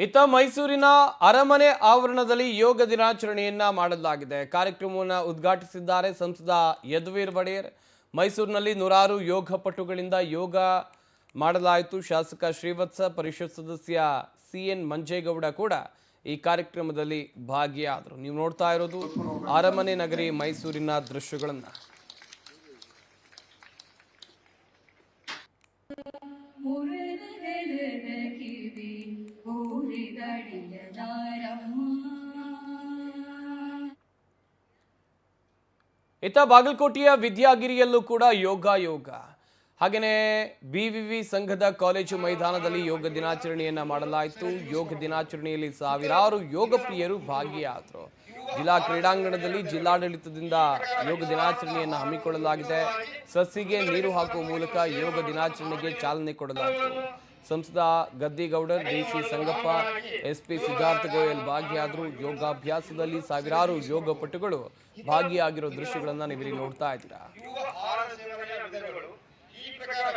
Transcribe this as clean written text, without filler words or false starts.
ಇತ್ತ ಮೈಸೂರಿನ ಅರಮನೆ ಆವರಣದಲ್ಲಿ ಯೋಗ ದಿನಾಚರಣೆಯನ್ನ ಮಾಡಲಾಗಿದೆ. ಕಾರ್ಯಕ್ರಮವನ್ನು ಉದ್ಘಾಟಿಸಿದ್ದಾರೆ ಸಂಸದ ಯದುವೀರ್ ಒಡೆಯರ್. ಮೈಸೂರಿನಲ್ಲಿ ನೂರಾರು ಯೋಗ ಪಟುಗಳಿಂದ ಯೋಗ ಮಾಡಲಾಯಿತು. ಶಾಸಕ ಶ್ರೀವತ್ಸ, ಪರಿಷತ್ ಸದಸ್ಯ CN ಮಂಜೇಗೌಡ ಕೂಡ ಈ ಕಾರ್ಯಕ್ರಮದಲ್ಲಿ ಭಾಗಿಯಾದರು. ನೀವು ನೋಡ್ತಾ ಇರೋದು ಅರಮನೆ ನಗರಿ ಮೈಸೂರಿನ ದೃಶ್ಯಗಳನ್ನು. ಇತ್ತ ಬಾಗಲಕೋಟೆಯ ವಿದ್ಯಾಗಿರಿಯಲ್ಲೂ ಕೂಡ ಯೋಗ ಹಾಗೆಯೇ BVV ಸಂಘದ ಕಾಲೇಜು ಮೈದಾನದಲ್ಲಿ ಯೋಗ ದಿನಾಚರಣೆಯನ್ನ ಮಾಡಲಾಯಿತು. ಯೋಗ ದಿನಾಚರಣೆಯಲ್ಲಿ ಸಾವಿರಾರು ಯೋಗ ಪ್ರಿಯರು ಭಾಗಿಯಾದರು. ಜಿಲ್ಲಾ ಕ್ರೀಡಾಂಗಣದಲ್ಲಿ ಜಿಲ್ಲಾಡಳಿತದಿಂದ ಯೋಗ ದಿನಾಚರಣೆಯನ್ನು ಹಮ್ಮಿಕೊಳ್ಳಲಾಗಿದೆ. ಸಸಿಗೆ ನೀರು ಹಾಕುವ ಮೂಲಕ ಯೋಗ ದಿನಾಚರಣೆಗೆ ಚಾಲನೆ ಕೊಡಲಾಯಿತು. ಸಂಸದ ಗದ್ದಿಗೌಡರ್, DC ಸಂಗಪ್ಪ, SP ಸಿದ್ಧಾರ್ಥ ಗೋಯಲ್ ಭಾಗಿಯಾದರು. ಯೋಗಾಭ್ಯಾಸದಲ್ಲಿ ಸಾವಿರಾರು ಯೋಗ ಪಟುಗಳು ಭಾಗಿಯಾಗಿರೋ ದೃಶ್ಯಗಳನ್ನ ನೀವಿಲ್ಲಿ ನೋಡ್ತಾ ಇದ್ದೀರಾ. ಈ ಪ್ರಕಾರ